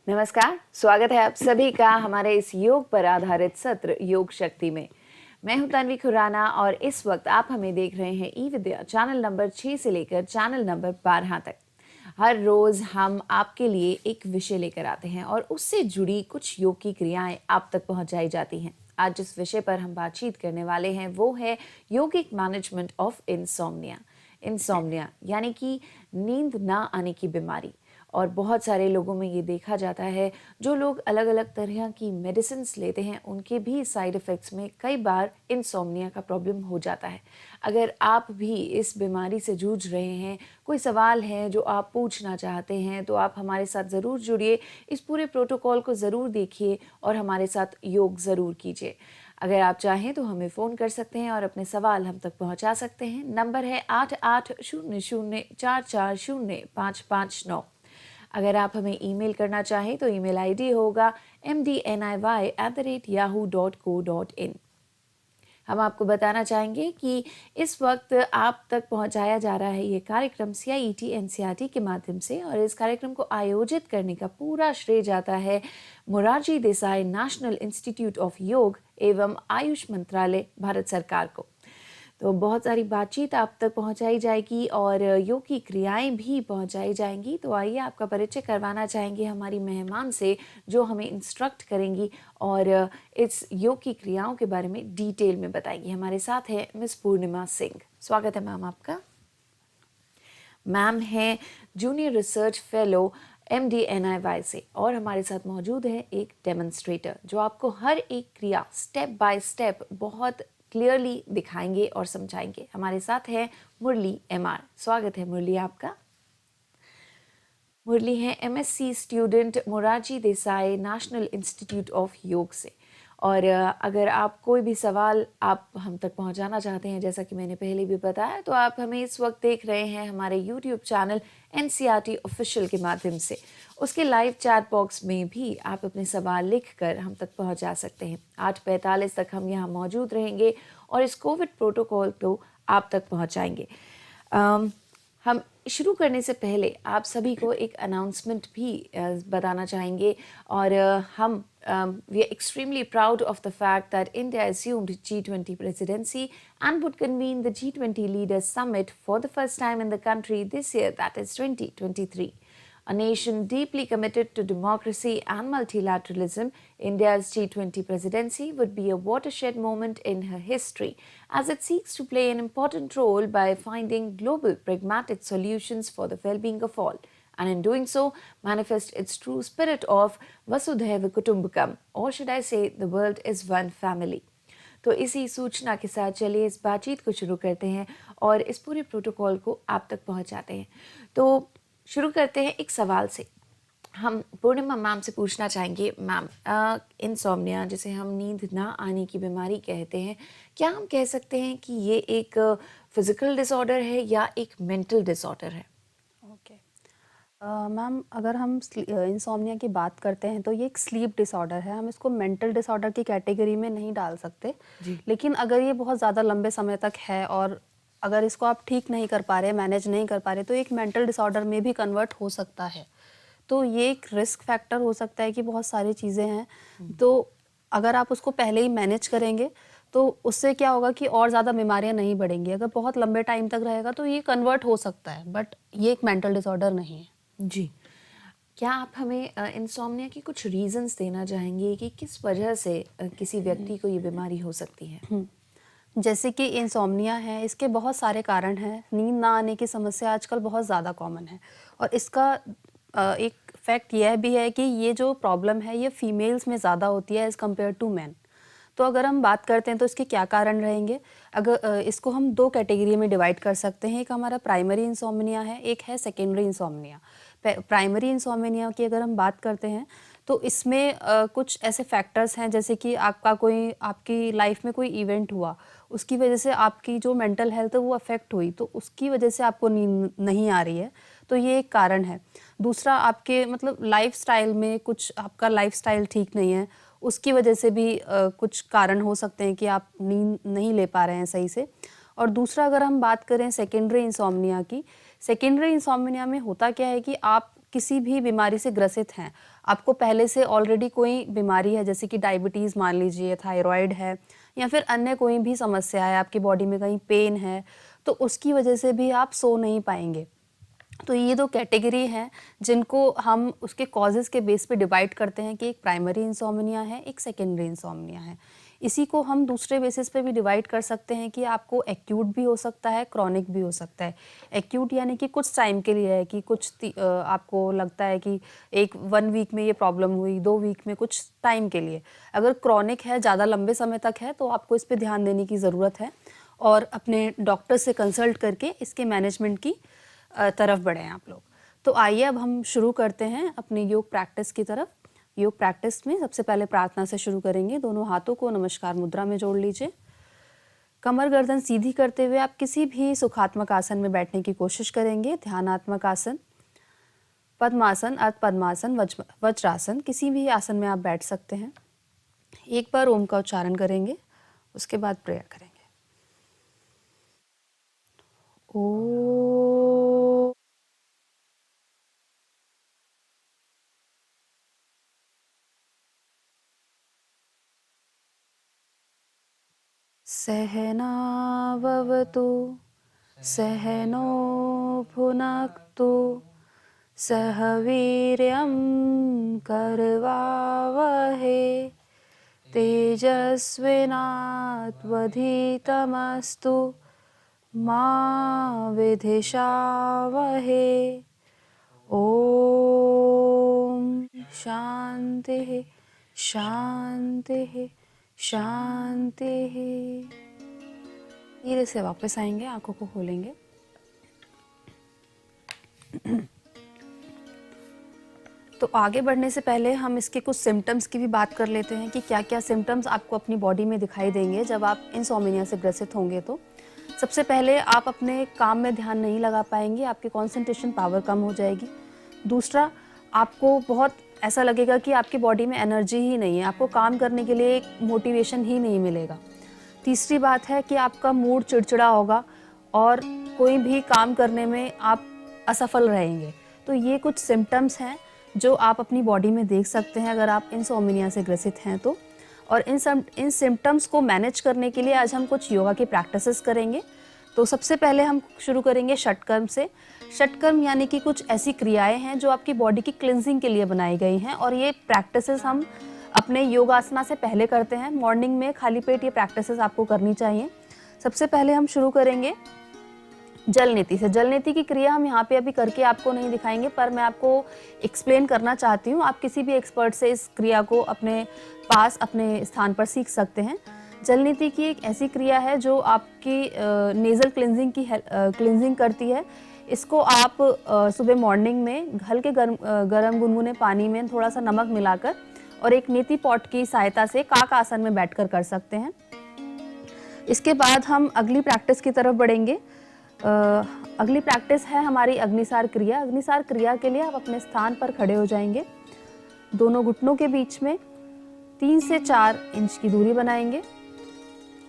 नमस्कार, स्वागत है आप सभी का हमारे इस योग पर आधारित सत्र योग शक्ति में। मैं हूं तन्वी खुराना और इस वक्त आप हमें देख रहे हैं ई विद्या चैनल नंबर 6 से लेकर चैनल नंबर 12 तक। हर रोज हम आपके लिए एक विषय लेकर आते हैं और उससे जुड़ी कुछ योग की क्रियाएं आप तक पहुंचाई जाती हैं। आज जिस विषय पर हम बातचीत करने वाले हैं वो है योगिक मैनेजमेंट ऑफ इंसोम्निया। इंसोम्निया यानी कि नींद ना आने की बीमारी। और बहुत सारे लोगों में ये देखा जाता है, जो लोग अलग अलग तरह की मेडिसिन्स लेते हैं उनके भी साइड इफ़ेक्ट्स में कई बार इंसोम्निया का प्रॉब्लम हो जाता है। अगर आप भी इस बीमारी से जूझ रहे हैं, कोई सवाल है जो आप पूछना चाहते हैं, तो आप हमारे साथ ज़रूर जुड़िए, इस पूरे प्रोटोकॉल को ज़रूर देखिए और हमारे साथ योग ज़रूर कीजिए। अगर आप चाहें तो हमें फ़ोन कर सकते हैं और अपने सवाल हम तक पहुंचा सकते हैं। नंबर है 8800440559। अगर आप हमें ईमेल करना चाहें तो ईमेल आईडी होगा mdniy@yahoo.co.in। हम आपको बताना चाहेंगे कि इस वक्त आप तक पहुंचाया जा रहा है ये कार्यक्रम CIET NCERT के माध्यम से, और इस कार्यक्रम को आयोजित करने का पूरा श्रेय जाता है Morarji Desai national institute of योग एवं आयुष मंत्रालय भारत सरकार को। तो बहुत सारी बातचीत आप तक पहुंचाई जाएगी और योग की क्रियाएं भी पहुंचाई जाएंगी। तो आइए आपका परिचय करवाना चाहेंगे हमारी मेहमान से, जो हमें इंस्ट्रक्ट करेंगी और इस योग की क्रियाओं के बारे में डिटेल में बताएंगी। हमारे साथ है मिस पूर्णिमा सिंह। स्वागत है मैम आपका। मैम है जूनियर रिसर्च फेलो MDNIY से, और हमारे साथ मौजूद है एक डेमोन्स्ट्रेटर जो आपको हर एक क्रिया स्टेप बाय स्टेप बहुत क्लियरली दिखाएंगे और समझाएंगे। हमारे साथ है मुरली MR। स्वागत है मुरली आपका। मुरली है MSc student Morarji Desai national institute of योग से। और अगर आप कोई भी सवाल आप हम तक पहुंचाना चाहते हैं, जैसा कि मैंने पहले भी बताया, तो आप हमें इस वक्त देख रहे हैं हमारे YouTube चैनल NCERT ऑफिशियल के माध्यम से। उसके लाइव चैट बॉक्स में भी आप अपने सवाल लिखकर हम तक पहुंचा सकते हैं। 8:45 तक हम यहाँ मौजूद रहेंगे और इस कोविड प्रोटोकॉल को आप तक पहुंचाएंगे। हम शुरू करने से पहले आप सभी को एक अनाउंसमेंट भी बताना चाहेंगे, और हम we are extremely proud of the fact that India assumed G20 presidency and would convene the G20 Leaders Summit for the first time in the country this year, that is 2023. A nation deeply committed to democracy and multilateralism, India's G20 presidency would be a watershed moment in her history as it seeks to play an important role by finding global pragmatic solutions for the well-being of all, and in doing so manifest its true spirit of Vasudhaiva Kutumbakam, or should I say the world is one family. तो इसी सूचना के साथ चलिए इस बातचीत को शुरू करते हैं और इस पूरे प्रोटोकॉल को आप तक पहुंचाते हैं। तो शुरू करते हैं एक सवाल से। हम पूर्णिमा मैम से पूछना चाहेंगे, मैम इंसोम्निया जिसे हम नींद ना आने की बीमारी कहते हैं, क्या हम कह सकते हैं कि ये एक फिजिकल डिसऑर्डर है या एक मेंटल डिसऑर्डर है? ओके मैम, अगर हम इंसोम्निया की बात करते हैं तो ये एक स्लीप डिसऑर्डर है। हम इसको मेंटल डिसऑर्डर की कैटेगरी में नहीं डाल सकते जी। लेकिन अगर ये बहुत ज़्यादा लंबे समय तक है और अगर इसको आप ठीक नहीं कर पा रहे, मैनेज नहीं कर पा रहे, तो एक मेंटल डिसऑर्डर में भी कन्वर्ट हो सकता है। तो ये एक रिस्क फैक्टर हो सकता है कि बहुत सारी चीज़ें हैं। तो अगर आप उसको पहले ही मैनेज करेंगे तो उससे क्या होगा कि और ज़्यादा बीमारियां नहीं बढ़ेंगी। अगर बहुत लंबे टाइम तक रहेगा तो ये कन्वर्ट हो सकता है, बट ये एक मेंटल डिसऑर्डर नहीं है। जी। क्या आप हमें इंसोम्निया की कुछ रीजंस देना चाहेंगे कि किस वजह से किसी व्यक्ति को ये बीमारी हो सकती है? जैसे कि इंसोम्निया है, इसके बहुत सारे कारण हैं। नींद ना आने की समस्या आजकल बहुत ज़्यादा कॉमन है और इसका एक फैक्ट यह भी है कि ये जो प्रॉब्लम है ये फीमेल्स में ज़्यादा होती है एज़ कम्पेयर टू मैन। तो अगर हम बात करते हैं तो इसके क्या कारण रहेंगे, अगर इसको हम दो कैटेगरी में डिवाइड कर सकते हैं। एक हमारा प्राइमरी इंसोम्निया है, एक है सेकेंडरी इंसोम्निया। प्राइमरी इंसोम्निया की अगर हम बात करते हैं तो इसमें कुछ ऐसे फैक्टर्स हैं, जैसे कि आपकी लाइफ में कोई इवेंट हुआ, उसकी वजह से आपकी जो मेंटल हेल्थ है वो अफेक्ट हुई, तो उसकी वजह से आपको नींद नहीं आ रही है, तो ये एक कारण है। दूसरा, आपके मतलब लाइफस्टाइल में कुछ, आपका लाइफस्टाइल ठीक नहीं है, उसकी वजह से भी कुछ कारण हो सकते हैं कि आप नींद नहीं ले पा रहे हैं सही से। और दूसरा, अगर हम बात करें सेकेंडरी इंसोम्निया की, सेकेंडरी इंसोम्निया में होता क्या है कि आप किसी भी बीमारी से ग्रसित हैं, आपको पहले से ऑलरेडी कोई बीमारी है जैसे कि डायबिटीज़ मान लीजिए, थायराइड है या फिर अन्य कोई भी समस्या है, आपकी बॉडी में कहीं पेन है, तो उसकी वजह से भी आप सो नहीं पाएंगे। तो ये 2 कैटेगरी हैं जिनको हम उसके कॉजेज़ के बेस पे डिवाइड करते हैं कि एक प्राइमरी इंसोम्निया है, एक सेकेंडरी इंसोम्निया है। इसी को हम दूसरे बेसिस पे भी डिवाइड कर सकते हैं कि आपको एक्यूट भी हो सकता है, क्रॉनिक भी हो सकता है। एक्यूट यानी कि कुछ टाइम के लिए है कि आपको लगता है कि 1 वीक में ये प्रॉब्लम हुई, 2 वीक में, कुछ टाइम के लिए। अगर क्रॉनिक है, ज़्यादा लंबे समय तक है, तो आपको इस पे ध्यान देने की ज़रूरत है और अपने डॉक्टर से कंसल्ट करके इसके मैनेजमेंट की तरफ बढ़ें आप लोग। तो आइए अब हम शुरू करते हैं अपनी योग प्रैक्टिस की तरफ। योग प्रैक्टिस में सबसे पहले प्रार्थना से शुरू करेंगे। दोनों हाथों को नमस्कार मुद्रा में जोड़ लीजिए। कमर गर्दन सीधी करते हुए आप किसी भी सुखात्मक आसन में बैठने की कोशिश करेंगे। ध्यानात्मक आसन, पद्मासन, अर्ध पद्मासन, वज्रासन, किसी भी आसन में आप बैठ सकते हैं। एक बार ओम का उच्चारण करेंगे, उसके बाद प्रेयर करेंगे। ओ सहनाववतु सहनो भुनक्तु सह वीर्यं करवावहे तेजस्विनावधीतमस्तु मा विद्विषावहे। ओम शांति शांति शांति। धीरे से वापस आएंगे, आंखों को खोलेंगे। तो आगे बढ़ने से पहले हम इसके कुछ सिम्टम्स की भी बात कर लेते हैं कि क्या क्या सिम्टम्स आपको अपनी बॉडी में दिखाई देंगे जब आप इंसोम्निया से ग्रसित होंगे। तो सबसे पहले आप अपने काम में ध्यान नहीं लगा पाएंगे, आपकी कंसंट्रेशन पावर कम हो जाएगी। दूसरा, आपको बहुत ऐसा लगेगा कि आपकी बॉडी में एनर्जी ही नहीं है, आपको काम करने के लिए एक मोटिवेशन ही नहीं मिलेगा। तीसरी बात है कि आपका मूड चिड़चिड़ा होगा और कोई भी काम करने में आप असफल रहेंगे। तो ये कुछ सिम्टम्स हैं जो आप अपनी बॉडी में देख सकते हैं अगर आप इंसोम्निया से ग्रसित हैं तो। और इन सिम्टम्स को मैनेज करने के लिए आज हम कुछ योगा की प्रैक्टिसेस करेंगे। तो सबसे पहले हम शुरू करेंगे षटकर्म से। षटकर्म यानी कि कुछ ऐसी क्रियाएं हैं जो आपकी बॉडी की क्लिनजिंग के लिए बनाई गई हैं और ये प्रैक्टिसेस हम अपने योगासना से पहले करते हैं। मॉर्निंग में खाली पेट ये प्रैक्टिसेस आपको करनी चाहिए। सबसे पहले हम शुरू करेंगे जल नीति से। जल नीति की क्रिया हम यहाँ पे अभी करके आपको नहीं दिखाएंगे, पर मैं आपको एक्सप्लेन करना चाहती हूँ। आप किसी भी एक्सपर्ट से इस क्रिया को अपने पास, अपने स्थान पर सीख सकते हैं। जल नीति की एक ऐसी क्रिया है जो आपकी नेज़ल क्लिनजिंग करती है। इसको आप सुबह मॉर्निंग में हल्के गर्म गुनगुने पानी में थोड़ा सा नमक मिलाकर और एक नीति पॉट की सहायता से काक आसन में बैठकर कर सकते हैं। इसके बाद हम अगली प्रैक्टिस की तरफ बढ़ेंगे। अगली प्रैक्टिस है हमारी अग्निसार क्रिया। अग्निसार क्रिया के लिए आप अपने स्थान पर खड़े हो जाएंगे। दोनों घुटनों के बीच में 3 से 4 इंच की दूरी बनाएंगे।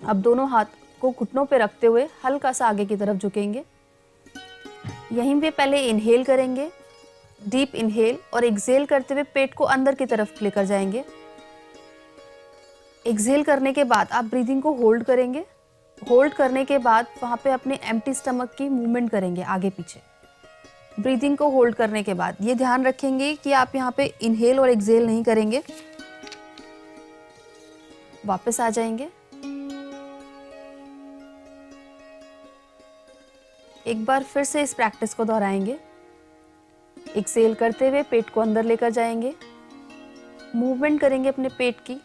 अब दोनों हाथ को घुटनों पे रखते हुए हल्का सा आगे की तरफ झुकेंगे। यहीं पे पहले इनहेल करेंगे, डीप इनहेल, और एक्सहेल करते हुए पेट को अंदर की तरफ लेकर जाएंगे। एक्सहेल करने के बाद आप ब्रीदिंग को होल्ड करेंगे। होल्ड करने के बाद वहाँ पे अपने एम्प्टी स्टमक की मूवमेंट करेंगे आगे पीछे। ब्रीदिंग को होल्ड करने के बाद ये ध्यान रखेंगे कि आप यहाँ पे इनहेल और एक्सहेल नहीं करेंगे। वापस आ जाएंगे। एक बार फिर से इस प्रैक्टिस को दोहराएंगे। एक्सहेल करते हुए पेट को अंदर लेकर जाएंगे। मूवमेंट करेंगे अपने पेट की।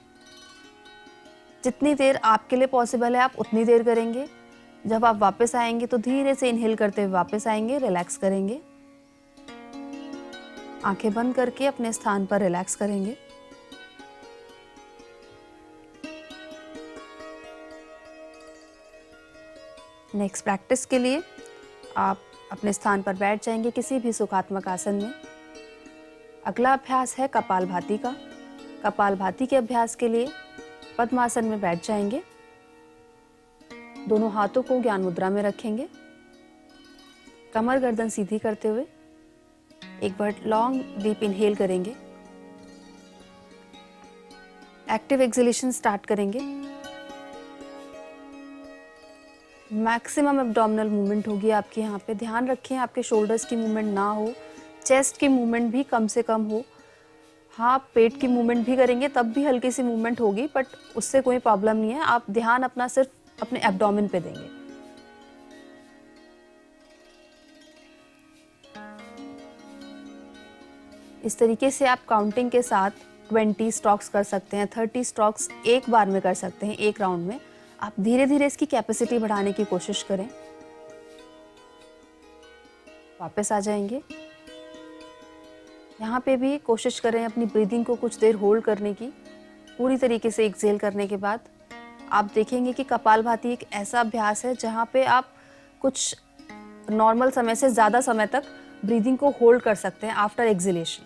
जितनी देर आपके लिए पॉसिबल है आप उतनी देर करेंगे। जब आप वापस आएंगे तो धीरे से इनहेल करते हुए वापस आएंगे, रिलैक्स करेंगे। आंखें बंद करके अपने स्थान पर रिलैक्स करेंगे। नेक्स्ट प्रैक्टिस के लिए आप अपने स्थान पर बैठ जाएंगे किसी भी सुखात्मक आसन में। अगला अभ्यास है कपालभाति का। कपालभाति के अभ्यास के लिए पद्मासन में बैठ जाएंगे। दोनों हाथों को ज्ञान मुद्रा में रखेंगे। कमर गर्दन सीधी करते हुए एक बार लॉन्ग डीप इनहेल करेंगे, एक्टिव एक्सहेलेशन स्टार्ट करेंगे। मैक्सिमम एब्डोमिनल मूवमेंट होगी आपकी यहाँ पे। ध्यान रखें आपके शोल्डर्स की मूवमेंट ना हो, चेस्ट की मूवमेंट भी कम से कम हो। हाँ, पेट की मूवमेंट भी करेंगे तब भी हल्की सी मूवमेंट होगी, बट उससे कोई प्रॉब्लम नहीं है। आप ध्यान अपना सिर्फ अपने एब्डोमेन पे देंगे। इस तरीके से आप काउंटिंग के साथ 20 स्ट्रोक्स कर सकते हैं, 30 स्ट्रोक्स एक बार में कर सकते हैं, एक राउंड में। आप धीरे धीरे इसकी कैपेसिटी बढ़ाने की कोशिश करें। वापस आ जाएंगे। यहाँ पे भी कोशिश करें अपनी ब्रीदिंग को कुछ देर होल्ड करने की। पूरी तरीके से एक्सहेल करने के बाद आप देखेंगे कि कपालभाति एक ऐसा अभ्यास है जहाँ पे आप कुछ नॉर्मल समय से ज़्यादा समय तक ब्रीदिंग को होल्ड कर सकते हैं आफ्टर एक्सहेलेशन।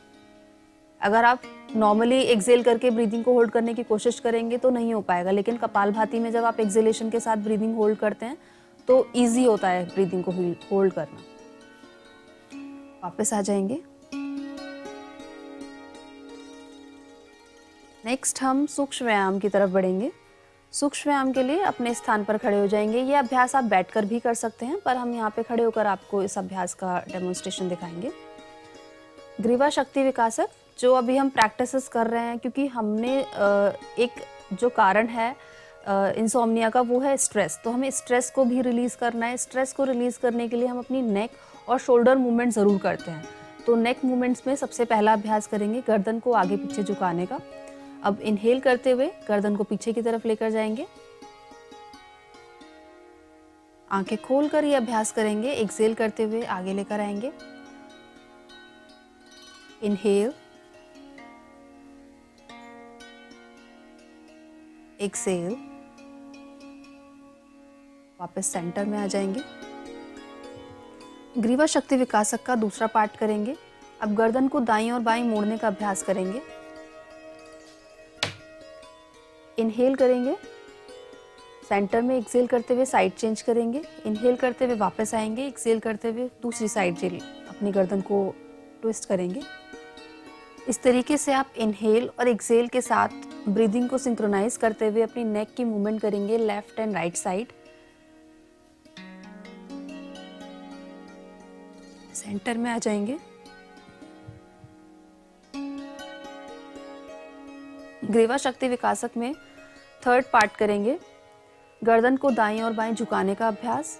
अगर आप नॉर्मली एक्सहेल करके ब्रीदिंग को होल्ड करने की कोशिश करेंगे तो नहीं हो पाएगा, लेकिन कपालभाति में जब आप एक्सहेलेशन के साथ ब्रीदिंग होल्ड करते हैं तो ईजी होता है ब्रीदिंग को होल्ड करना। वापस आ जाएंगे। नेक्स्ट हम सूक्ष्म व्यायाम की तरफ बढ़ेंगे। सूक्ष्म व्यायाम के लिए अपने स्थान पर खड़े हो जाएंगे। ये अभ्यास आप बैठकर भी कर सकते हैं, पर हम यहाँ पे खड़े होकर आपको इस अभ्यास का डेमोन्स्ट्रेशन दिखाएंगे। ग्रीवा शक्ति विकासक जो अभी हम प्रैक्टिसेस कर रहे हैं, क्योंकि हमने एक जो कारण है इंसोम्निया का वो है स्ट्रेस, तो हमें स्ट्रेस को भी रिलीज़ करना है। स्ट्रेस को रिलीज़ करने के लिए हम अपनी नेक और शोल्डर मूवमेंट ज़रूर करते हैं। तो नेक मूवमेंट्स में सबसे पहला अभ्यास करेंगे गर्दन को आगे पीछे झुकाने का। अब इनहेल करते हुए गर्दन को पीछे की तरफ लेकर जाएंगे, आंखें खोलकर ये अभ्यास करेंगे। एक्सहेल करते हुए आगे लेकर आएंगे। इनहेल, एक्सहेल, वापस सेंटर में आ जाएंगे। ग्रीवा शक्ति विकासक का दूसरा पार्ट करेंगे। अब गर्दन को दाईं और बाईं मोड़ने का अभ्यास करेंगे। इनहेल करेंगे, सेंटर में एक्सहेल करते हुए साइड चेंज करेंगे। इनहेल करते हुए वापस आएंगे, एक्सहेल करते हुए दूसरी साइड अपनी गर्दन को ट्विस्ट करेंगे। इस तरीके से आप इनहेल और एक्सहेल के साथ ब्रीदिंग को सिंक्रोनाइज करते हुए अपनी नेक की मूवमेंट करेंगे left and right side. Centre में आ जाएंगे। ग्रीवा शक्ति विकासक में थर्ड पार्ट करेंगे। गर्दन को दाईं और बाएं झुकाने का अभ्यास।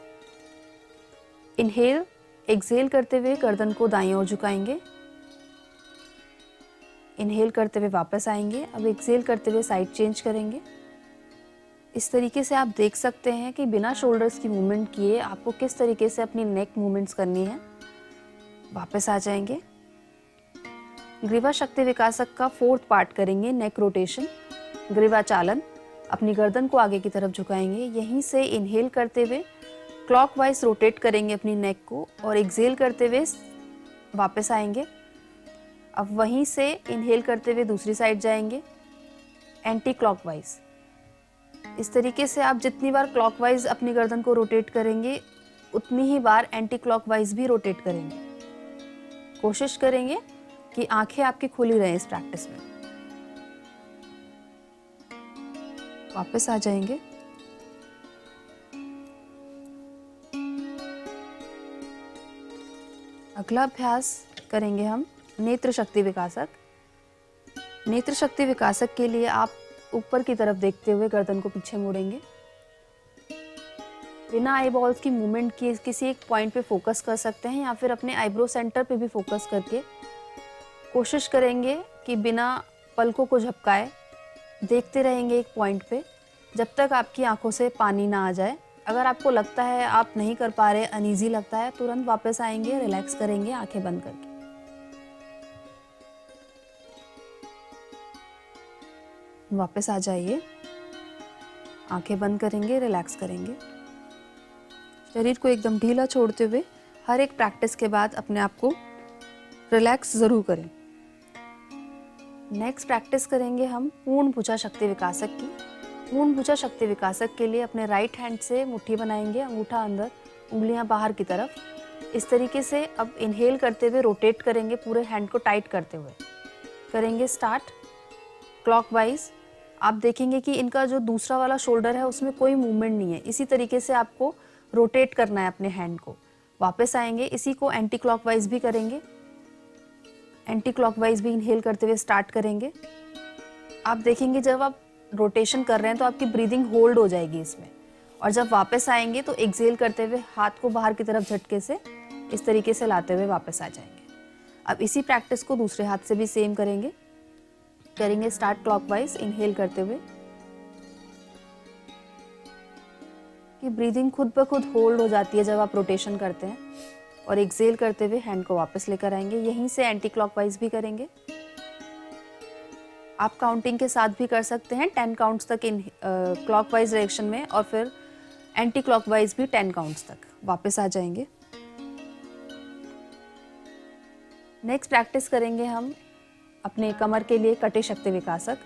इनहेल, एक्सहेल करते हुए गर्दन को दाईं ओर झुकाएंगे। इनहेल करते हुए वापस आएंगे। अब एक्सहेल करते हुए साइड चेंज करेंगे। इस तरीके से आप देख सकते हैं कि बिना शोल्डर्स की मूवमेंट किए आपको किस तरीके से अपनी नेक मूवमेंट्स करनी है। वापस आ जाएंगे। ग्रीवा शक्ति विकासक का फोर्थ पार्ट करेंगे, नेक रोटेशन, ग्रीवा चालन। अपनी गर्दन को आगे की तरफ झुकाएंगे। यहीं से इनहेल करते हुए क्लॉकवाइज रोटेट करेंगे अपनी नेक को और एक्सहेल करते हुए वापस आएंगे। अब वहीं से इनहेल करते हुए दूसरी साइड जाएंगे, एंटी क्लॉकवाइज। इस तरीके से आप जितनी बार क्लॉकवाइज अपनी गर्दन को रोटेट करेंगे उतनी ही बार एंटी क्लॉकवाइज भी रोटेट करेंगे। कोशिश करेंगे कि आंखें आपकी खुली रहें इस प्रैक्टिस में। वापस आ जाएंगे। अगला अभ्यास करेंगे हम नेत्र शक्ति विकासक। नेत्र शक्ति विकासक के लिए आप ऊपर की तरफ देखते हुए गर्दन को पीछे मोड़ेंगे। बिना आई बॉल्स की मूवमेंट किए किसी एक पॉइंट पे फोकस कर सकते हैं या फिर अपने आईब्रो सेंटर पे भी फोकस करके कोशिश करेंगे कि बिना पलकों को झपकाए देखते रहेंगे एक पॉइंट पे जब तक आपकी आंखों से पानी ना आ जाए। अगर आपको लगता है आप नहीं कर पा रहे, अनईजी लगता है, तुरंत वापस आएंगे, रिलैक्स करेंगे आंखें बंद करके। वापस आ जाइए, आंखें बंद करेंगे, रिलैक्स करेंगे। शरीर को एकदम ढीला छोड़ते हुए हर एक प्रैक्टिस के बाद अपने आप को रिलैक्स ज़रूर करें। नेक्स्ट प्रैक्टिस करेंगे हम पूर्ण भुजा शक्ति विकासक की। पूर्ण भुजा शक्ति विकासक के लिए अपने राइट हैंड से मुट्ठी बनाएंगे, अंगूठा अंदर, उंगलियां बाहर की तरफ। इस तरीके से अब इनहेल करते हुए रोटेट करेंगे, पूरे हैंड को टाइट करते हुए करेंगे स्टार्ट क्लॉकवाइज। आप देखेंगे कि इनका जो दूसरा वाला शोल्डर है उसमें कोई मूवमेंट नहीं है। इसी तरीके से आपको रोटेट करना है अपने हैंड को। वापस आएंगे, इसी को एंटी क्लॉकवाइज भी करेंगे, एंटी क्लॉकवाइज भी इनहेल करते हुए स्टार्ट करेंगे। आप देखेंगे जब आप रोटेशन कर रहे हैं तो आपकी ब्रीदिंग होल्ड हो जाएगी इसमें, और जब वापस आएंगे तो एक्सेल करते हुए हाथ को बाहर की तरफ झटके से इस तरीके से लाते हुए वापस आ जाएंगे। अब इसी प्रैक्टिस को दूसरे हाथ से भी सेम करेंगे स्टार्ट क्लॉकवाइज इनहेल करते हुए कि ब्रीदिंग खुद ब खुद होल्ड हो जाती है जब आप रोटेशन करते हैं, और एक्सेल करते हुए हैंड को वापस लेकर आएंगे। यहीं से एंटी क्लॉकवाइज भी करेंगे। आप काउंटिंग के साथ भी कर सकते हैं 10 काउंट्स तक इन क्लॉकवाइज डायरेक्शन में, और फिर एंटी क्लॉकवाइज भी 10 काउंट्स तक। वापस आ जाएंगे। नेक्स्ट प्रैक्टिस करेंगे हम अपने कमर के लिए कटी शक्ति विकासक।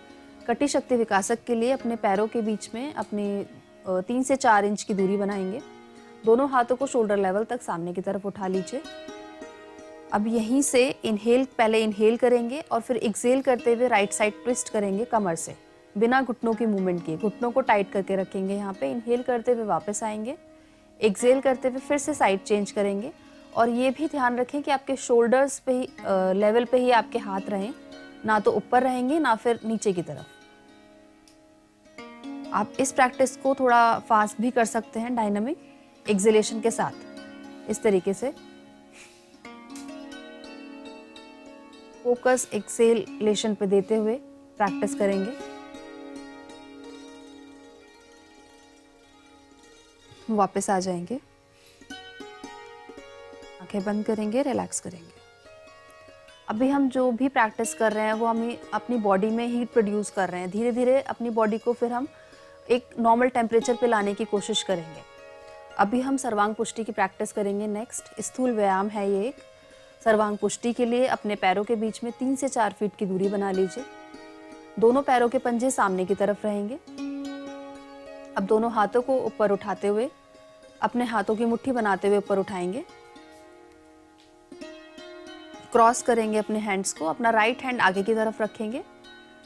कटी शक्ति विकासक के लिए अपने पैरों के बीच में अपने 3 से 4 इंच की दूरी बनाएंगे। दोनों हाथों को शोल्डर लेवल तक सामने की तरफ उठा लीजिए। अब यहीं से पहले इनहेल करेंगे और फिर एक्सेल करते हुए राइट साइड ट्विस्ट करेंगे कमर से, बिना घुटनों की मूवमेंट किए। घुटनों को टाइट करके रखेंगे यहाँ पे। इनहेल करते हुए वापस आएंगे, एक्सेल करते हुए फिर से साइड चेंज करेंगे। और ये भी ध्यान रखें कि आपके शोल्डर्स पे ही लेवल पे ही आपके हाथ रहें, ना तो ऊपर रहेंगे ना फिर नीचे की तरफ। आप इस प्रैक्टिस को थोड़ा फास्ट भी कर सकते हैं डायनामिक एक्सेलेशन के साथ। इस तरीके से फोकस एक्सेलेशन पे देते हुए प्रैक्टिस करेंगे। वापस आ जाएंगे, आंखें बंद करेंगे, रिलैक्स करेंगे। अभी हम जो भी प्रैक्टिस कर रहे हैं वो हमें अपनी बॉडी में हीट प्रोड्यूस कर रहे हैं। धीरे धीरे अपनी बॉडी को फिर हम एक नॉर्मल टेम्परेचर पे लाने की कोशिश करेंगे। अभी हम सर्वांग पुष्टि की प्रैक्टिस करेंगे। नेक्स्ट स्थूल व्यायाम है ये एक। सर्वांग पुष्टि के लिए अपने पैरों के बीच में 3 से 4 फीट की दूरी बना लीजिए। दोनों पैरों के पंजे सामने की तरफ रहेंगे। अब दोनों हाथों को ऊपर उठाते हुए अपने हाथों की मुट्ठी बनाते हुए ऊपर उठाएंगे। क्रॉस करेंगे अपने हैंड्स को। अपना राइट हैंड आगे की तरफ रखेंगे।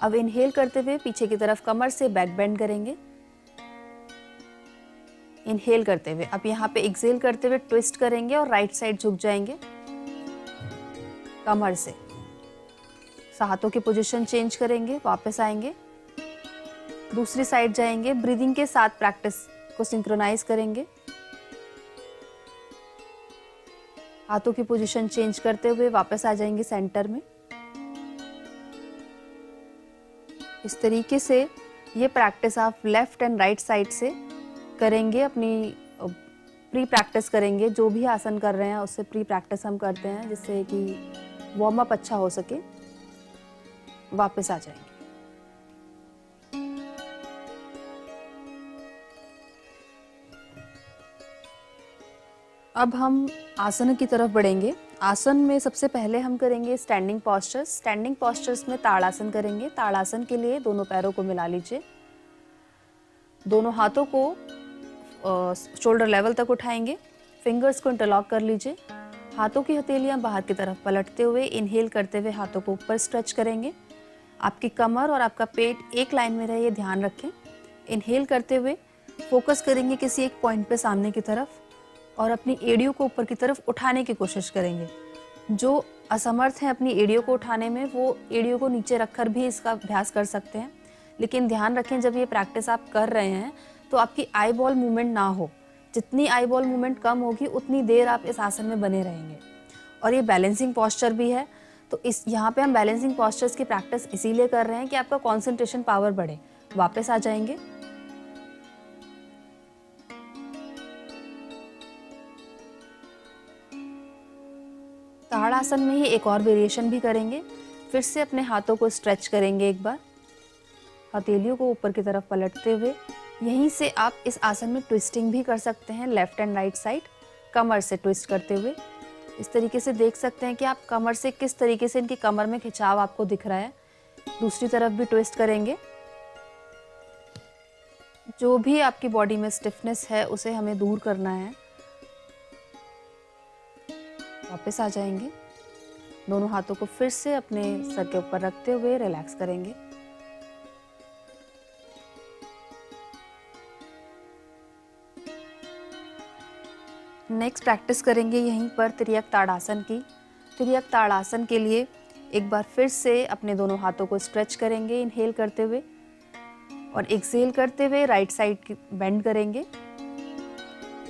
अब इनहेल करते हुए पीछे की तरफ कमर से बैक बेंड करेंगे। इनहेल करते हुए अब यहाँ पे एक्सेल करते हुए ट्विस्ट करेंगे और राइट साइड झुक जाएंगे कमर से। हाथों की पोजीशन चेंज करेंगे, वापस आएंगे, दूसरी साइड जाएंगे। ब्रीदिंग के साथ प्रैक्टिस को सिंक्रोनाइज करेंगे। हाथों की पोजीशन चेंज करते हुए वापस आ जाएंगे सेंटर में। इस तरीके से ये प्रैक्टिस आप लेफ्ट एंड राइट साइड से करेंगे। अपनी प्री प्रैक्टिस करेंगे। जो भी आसन कर रहे हैं उससे प्री प्रैक्टिस हम करते हैं जिससे कि वार्म अप अच्छा हो सके। वापस आ जाएंगे। अब हम आसन की तरफ बढ़ेंगे। आसन में सबसे पहले हम करेंगे स्टैंडिंग पॉस्चर्स। स्टैंडिंग पॉस्चर्स में ताड़ासन करेंगे। ताड़ासन के लिए दोनों पैरों को मिला लीजिए। दोनों हाथों को शोल्डर लेवल तक उठाएंगे। फिंगर्स को इंटरलॉक कर लीजिए। हाथों की हथेलियां बाहर की तरफ पलटते हुए इनहेल करते हुए हाथों को ऊपर स्ट्रेच करेंगे। आपकी कमर और आपका पेट एक लाइन में रहे, ये ध्यान रखें। इनहेल करते हुए फोकस करेंगे किसी एक पॉइंट पे सामने की तरफ और अपनी एड़ियों को ऊपर की तरफ उठाने की कोशिश करेंगे। जो असमर्थ हैं अपनी एड़ियों को उठाने में, वो एड़ियों को नीचे रखकर भी इसका अभ्यास कर सकते हैं। लेकिन ध्यान रखें जब ये प्रैक्टिस आप कर रहे हैं तो आपकी आई बॉल मूवमेंट ना हो। जितनी आई बॉल मूवमेंट कम होगी उतनी देर आप इस आसन में बने रहेंगे। और ये बैलेंसिंग पॉस्चर भी है, तो इस यहाँ पे हम बैलेंसिंग पॉस्चर्स की प्रैक्टिस इसीलिए कर रहे हैं कि आपका कंसंट्रेशन पावर बढ़े। वापस आ जाएंगे। ताड़ासन में ही एक और वेरिएशन भी करेंगे। फिर से अपने हाथों को स्ट्रेच करेंगे एक बार, हथेलियों को ऊपर की तरफ पलटते हुए। यहीं से आप इस आसन में ट्विस्टिंग भी कर सकते हैं, लेफ्ट एंड राइट साइड कमर से ट्विस्ट करते हुए। इस तरीके से देख सकते हैं कि आप कमर से किस तरीके से इनकी कमर में खिंचाव आपको दिख रहा है। दूसरी तरफ भी ट्विस्ट करेंगे। जो भी आपकी बॉडी में स्टिफनेस है उसे हमें दूर करना है। वापस आ जाएंगे। दोनों हाथों को फिर से अपने सर के ऊपर रखते हुए रिलैक्स करेंगे। नेक्स्ट प्रैक्टिस करेंगे यहीं पर तिर्यक ताड़ासन की। तिर्यक ताड़ासन के लिए एक बार फिर से अपने दोनों हाथों को स्ट्रेच करेंगे इनहेल करते हुए, और एक्सहेल करते हुए राइट साइड बेंड करेंगे।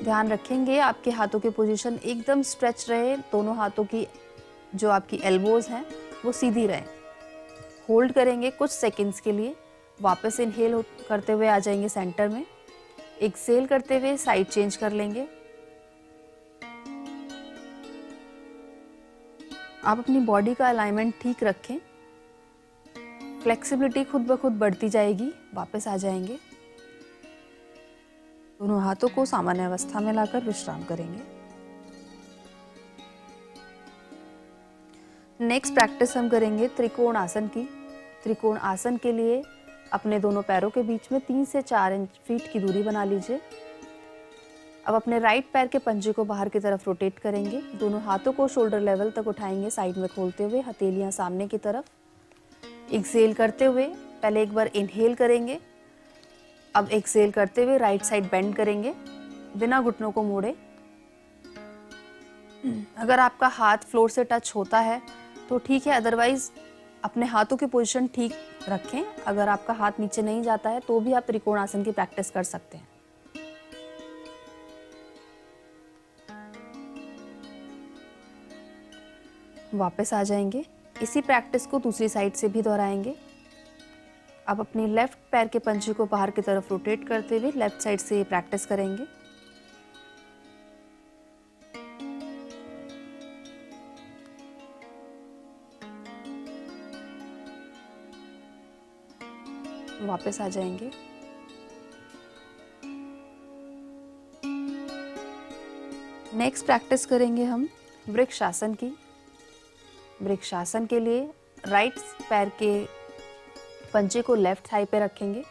ध्यान रखेंगे आपके हाथों की पोजीशन एकदम स्ट्रेच रहे, दोनों हाथों की जो आपकी एल्बोज हैं वो सीधी रहे। होल्ड करेंगे कुछ सेकंड्स के लिए, वापस इनहेल करते हुए आ जाएंगे सेंटर में, एक्सहेल करते हुए साइड चेंज कर लेंगे। आप अपनी बॉडी का अलाइनमेंट ठीक रखें, फ्लेक्सिबिलिटी खुद ब खुद बढ़ती जाएगी। वापस आ जाएंगे, दोनों हाथों को सामान्य अवस्था में लाकर विश्राम करेंगे। नेक्स्ट प्रैक्टिस हम करेंगे त्रिकोण आसन की। त्रिकोण आसन के लिए अपने दोनों पैरों के बीच में 3 से 4 फीट की दूरी बना लीजिए। अब अपने राइट पैर के पंजे को बाहर की तरफ रोटेट करेंगे, दोनों हाथों को शोल्डर लेवल तक उठाएंगे, साइड में खोलते हुए, हथेलियां सामने की तरफ। एक्सहेल करते हुए पहले एक बार इनहेल करेंगे, अब एक्सहेल करते हुए राइट साइड बेंड करेंगे बिना घुटनों को मोड़े। अगर आपका हाथ फ्लोर से टच होता है तो ठीक है, अदरवाइज अपने हाथों की पोजीशन ठीक रखें। अगर आपका हाथ नीचे नहीं जाता है तो भी आप त्रिकोण आसन की प्रैक्टिस कर सकते हैं। वापस आ जाएंगे, इसी प्रैक्टिस को दूसरी साइड से भी दोहराएंगे। अब अपने लेफ्ट पैर के पंजे को बाहर की तरफ रोटेट करते हुए लेफ्ट साइड से प्रैक्टिस करेंगे। वापस आ जाएंगे। नेक्स्ट प्रैक्टिस करेंगे हम वृक्षासन की। वृक्षासन के लिए राइट पैर के पंजे को लेफ्ट थाई पे रखेंगे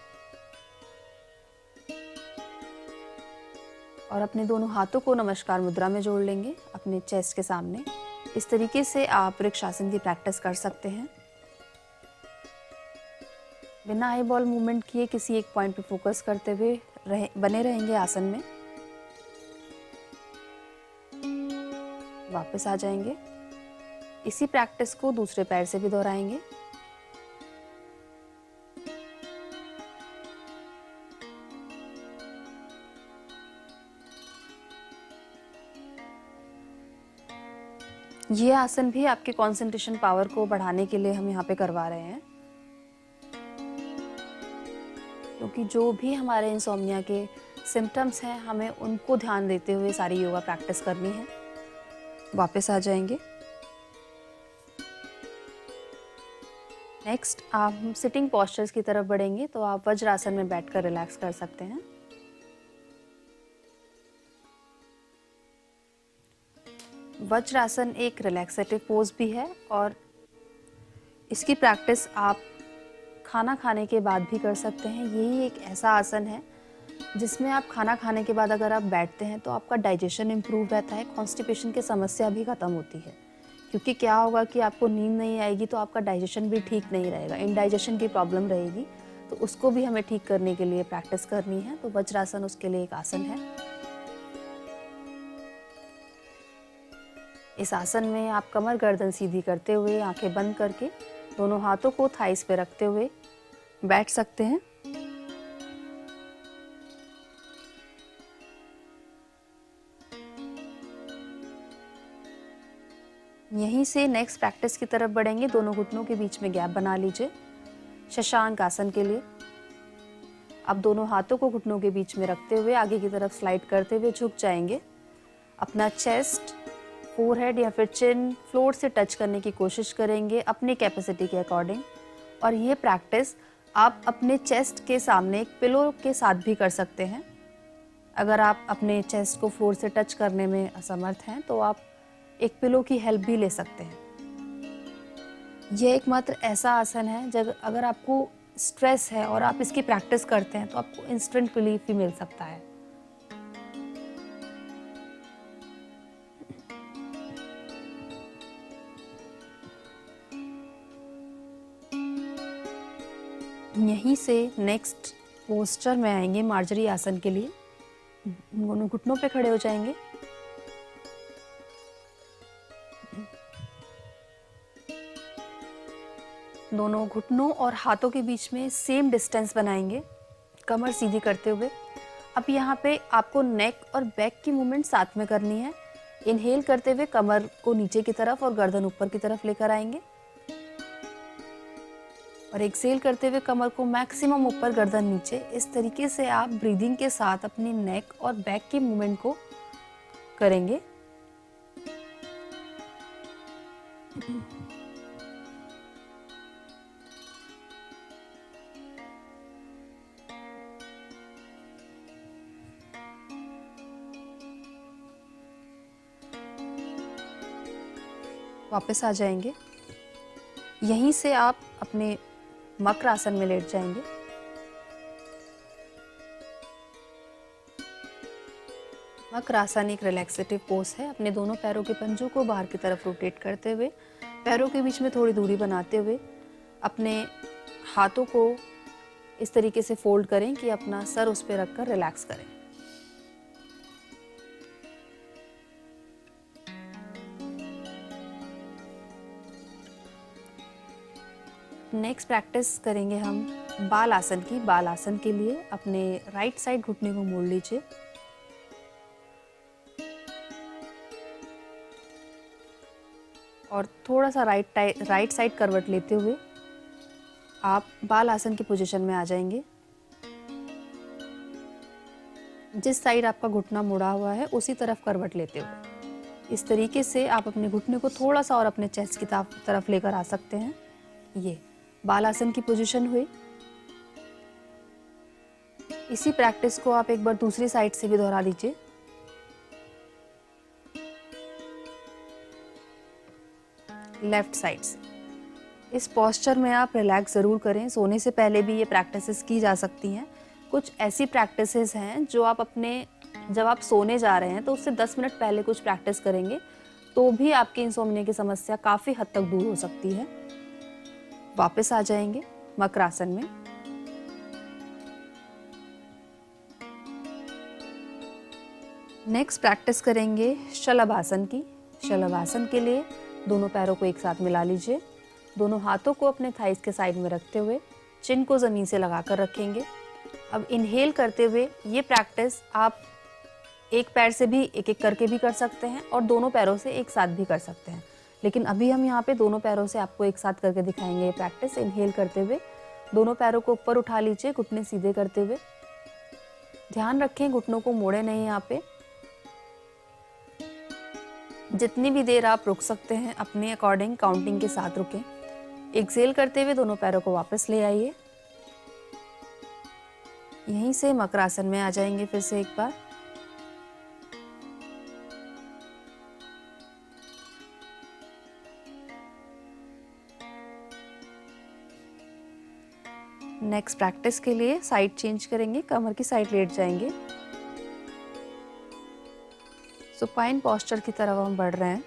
और अपने दोनों हाथों को नमस्कार मुद्रा में जोड़ लेंगे अपने चेस्ट के सामने। इस तरीके से आप वृक्षासन की प्रैक्टिस कर सकते हैं। बिना आई बॉल मूवमेंट किए किसी एक पॉइंट पे फोकस करते हुए बने रहेंगे आसन में। वापस आ जाएंगे, इसी प्रैक्टिस को दूसरे पैर से भी दोहराएंगे। ये आसन भी आपके कंसंट्रेशन पावर को बढ़ाने के लिए हम यहाँ पे करवा रहे हैं, क्योंकि जो भी हमारे इंसोम्निया के सिम्टम्स हैं हमें उनको ध्यान देते हुए सारी योगा प्रैक्टिस करनी है। वापस आ जाएंगे। नेक्स्ट आप सिटिंग पोस्चर्स की तरफ बढ़ेंगे, तो आप वज्रासन में बैठकर रिलैक्स कर सकते हैं। वज्रासन एक रिलैक्सेटिव पोज भी है और इसकी प्रैक्टिस आप खाना खाने के बाद भी कर सकते हैं। यही एक ऐसा आसन है जिसमें आप खाना खाने के बाद अगर आप बैठते हैं तो आपका डाइजेशन इम्प्रूव रहता है, कॉन्स्टिपेशन की समस्या भी ख़त्म होती है। क्योंकि क्या होगा कि आपको नींद नहीं आएगी तो आपका डाइजेशन भी ठीक नहीं रहेगा, इंडाइजेशन की प्रॉब्लम रहेगी, तो उसको भी हमें ठीक करने के लिए प्रैक्टिस करनी है। तो वज्रासन उसके लिए एक आसन है। इस आसन में आप कमर गर्दन सीधी करते हुए आंखें बंद करके दोनों हाथों को थाइस पे रखते हुए बैठ सकते हैं। यहीं से नेक्स्ट प्रैक्टिस की तरफ बढ़ेंगे। दोनों घुटनों के बीच में गैप बना लीजिए शशांक आसन के लिए। अब दोनों हाथों को घुटनों के बीच में रखते हुए आगे की तरफ स्लाइड करते हुए झुक जाएंगे। अपना चेस्ट, फोरहेड या फिर चिन फ्लोर से टच करने की कोशिश करेंगे अपनी कैपेसिटी के अकॉर्डिंग। और ये प्रैक्टिस आप अपने चेस्ट के सामने एक पिलो के साथ भी कर सकते हैं। अगर आप अपने चेस्ट को फ्लोर से टच करने में असमर्थ हैं तो आप एक पिलो की हेल्प भी ले सकते हैं। यह एकमात्र ऐसा आसन है जब अगर आपको स्ट्रेस है और आप इसकी प्रैक्टिस करते हैं तो आपको इंस्टेंट रिलीफ भी मिल सकता है। यहीं से नेक्स्ट पोस्चर में आएंगे मार्जरी आसन के लिए। दोनों घुटनों पे खड़े हो जाएंगे। दोनों घुटनों और हाथों के बीच में सेम डिस्टेंस बनाएंगे, कमर सीधी करते हुए। अब यहाँ पे आपको नेक और बैक की मूवमेंट साथ में करनी है। इनहेल करते हुए कमर को नीचे की तरफ और गर्दन ऊपर की तरफ लेकर आएंगे, और एक्सेल करते हुए कमर को मैक्सिमम ऊपर, गर्दन नीचे। इस तरीके से आप ब्रीदिंग के साथ अपनी नेक और बैक की मूवमेंट को करेंगे। वापस आ जाएंगे। यहीं से आप अपने मकर आसन में लेट जाएंगे। मकर आसन एक रिलैक्सेटिव पोज है। अपने दोनों पैरों के पंजों को बाहर की तरफ रोटेट करते हुए, पैरों के बीच में थोड़ी दूरी बनाते हुए, अपने हाथों को इस तरीके से फोल्ड करें कि अपना सर उस पर रखकर रिलैक्स करें। नेक्स्ट प्रैक्टिस करेंगे हम बाल आसन की। बाल आसन के लिए अपने राइट साइड घुटने को मोड़ लीजिए, और थोड़ा सा राइट साइड करवट लेते हुए आप बाल आसन की पोजीशन में आ जाएंगे। जिस साइड आपका घुटना मुड़ा हुआ है उसी तरफ करवट लेते हुए इस तरीके से आप अपने घुटने को थोड़ा सा और अपने चेस्ट की तरफ लेकर आ सकते हैं। ये बाल आसन की पोजीशन हुई। इसी प्रैक्टिस को आप एक बार दूसरी साइड से भी दोहरा लीजिए। लेफ्ट साइड से इस पोस्चर में आप रिलैक्स ज़रूर करें। सोने से पहले भी ये प्रैक्टिसेस की जा सकती हैं। कुछ ऐसी प्रैक्टिसेस हैं जो आप जब आप सोने जा रहे हैं तो उससे 10 मिनट पहले कुछ प्रैक्टिस करेंगे तो भी आपकी इंसोम्निया की समस्या काफ़ी हद तक दूर हो सकती है। वापस आ जाएंगे मकर आसन में। नेक्स्ट प्रैक्टिस करेंगे शलभासन की। शलभासन के लिए दोनों पैरों को एक साथ मिला लीजिए। दोनों हाथों को अपने थाइस के साइड में रखते हुए चिन को ज़मीन से लगाकर रखेंगे। अब इनहेल करते हुए ये प्रैक्टिस आप एक पैर से भी एक एक करके भी कर सकते हैं और दोनों पैरों से एक साथ भी कर सकते हैं, लेकिन अभी हम यहाँ पे दोनों पैरों से आपको एक साथ करके दिखाएंगे ये प्रैक्टिस। इनहेल करते हुए दोनों पैरों को ऊपर उठा लीजिए, घुटने सीधे करते हुए। ध्यान रखें घुटनों को मोड़े नहीं। यहाँ पे जितनी भी देर आप रुक सकते हैं अपने अकॉर्डिंग काउंटिंग के साथ रुकें। एक्सेल करते हुए दोनों पैरों को वापस ले आइए। यहीं से मकर आसन में आ जाएंगे फिर से एक बार। नेक्स्ट प्रैक्टिस के लिए साइड चेंज करेंगे, कमर की साइड लेट जाएंगे। सुपाइन पोस्चर की तरफ हम बढ़ रहे हैं।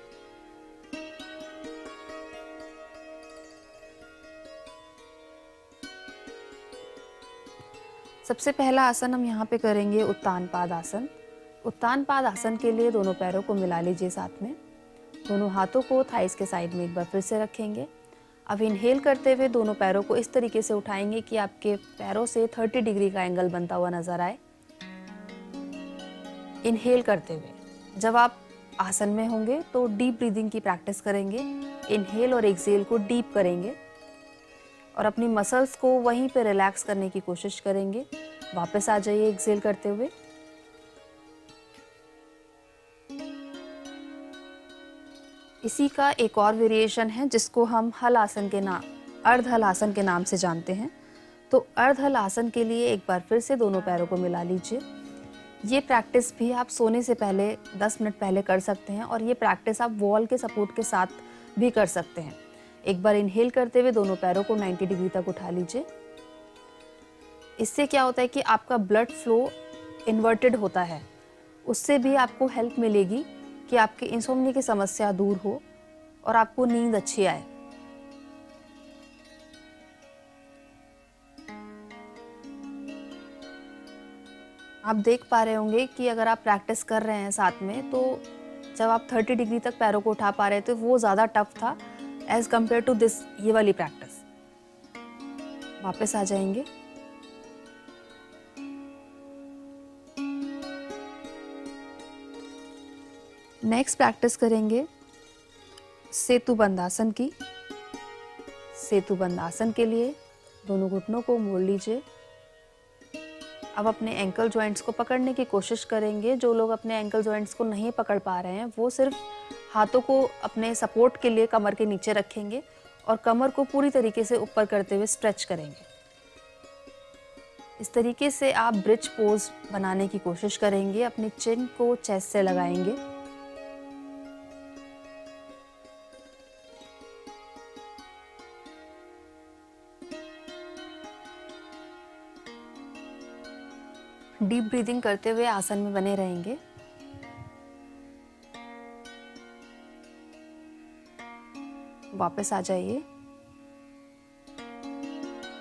सबसे पहला आसन हम यहाँ पे करेंगे उत्तान पाद आसन। उत्तान पाद आसन के लिए दोनों पैरों को मिला लीजिए साथ में। दोनों हाथों को थाइस के साइड में एक बार फिर से रखेंगे। अब इनहेल करते हुए दोनों पैरों को इस तरीके से उठाएंगे कि आपके पैरों से 30 डिग्री का एंगल बनता हुआ नजर आए। इनहेल करते हुए जब आप आसन में होंगे तो डीप ब्रीदिंग की प्रैक्टिस करेंगे। इनहेल और एक्सेल को डीप करेंगे और अपनी मसल्स को वहीं पे रिलैक्स करने की कोशिश करेंगे। वापस आ जाइए एक्सेल करते हुए। इसी का एक और वेरिएशन है जिसको हम हल आसन के नाम, अर्ध हल आसन के नाम से जानते हैं। तो अर्ध हल आसन के लिए एक बार फिर से दोनों पैरों को मिला लीजिए। ये प्रैक्टिस भी आप सोने से पहले 10 मिनट पहले कर सकते हैं और ये प्रैक्टिस आप वॉल के सपोर्ट के साथ भी कर सकते हैं। एक बार इनहेल करते हुए दोनों पैरों को 90 डिग्री तक उठा लीजिए। इससे क्या होता है कि आपका ब्लड फ्लो इन्वर्टेड होता है, उससे भी आपको हेल्प मिलेगी कि आपकी इंसोम्निया की समस्या दूर हो और आपको नींद अच्छी आए। आप देख पा रहे होंगे कि अगर आप प्रैक्टिस कर रहे हैं साथ में, तो जब आप 30 डिग्री तक पैरों को उठा पा रहे थे वो ज़्यादा टफ था एज़ कम्पेयर टू दिस, ये वाली प्रैक्टिस। वापस आ जाएंगे। नेक्स्ट प्रैक्टिस करेंगे सेतु बंद आसन की। सेतु बंद आसन के लिए दोनों घुटनों को मोड़ लीजिए। अब अपने एंकल जॉइंट्स को पकड़ने की कोशिश करेंगे। जो लोग अपने एंकल जॉइंट्स को नहीं पकड़ पा रहे हैं वो सिर्फ हाथों को अपने सपोर्ट के लिए कमर के नीचे रखेंगे और कमर को पूरी तरीके से ऊपर करते हुए स्ट्रेच करेंगे। इस तरीके से आप ब्रिज पोज बनाने की कोशिश करेंगे। अपनी चिन को चेस्ट से लगाएंगे। डीप ब्रीदिंग करते हुए आसन में बने रहेंगे। वापस आ जाइए।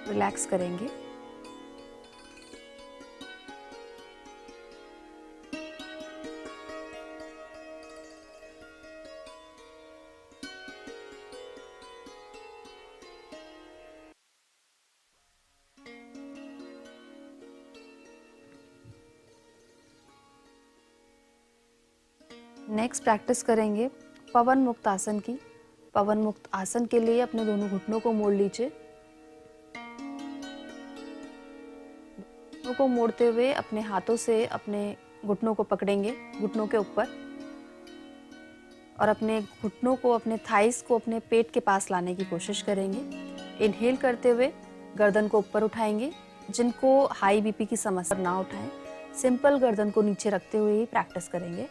रिलैक्स करेंगे। नेक्स्ट प्रैक्टिस करेंगे पवन मुक्त आसन की। पवन मुक्त आसन के लिए अपने दोनों घुटनों को मोड़ लीजिए। घुटनों को मोड़ते हुए अपने हाथों से अपने घुटनों को पकड़ेंगे घुटनों के ऊपर और अपने घुटनों को, अपने थाइस को अपने पेट के पास लाने की कोशिश करेंगे। इनहेल करते हुए गर्दन को ऊपर उठाएंगे। जिनको हाई बीपी की समस्या ना उठाएं, सिंपल गर्दन को नीचे रखते हुए ही प्रैक्टिस करेंगे।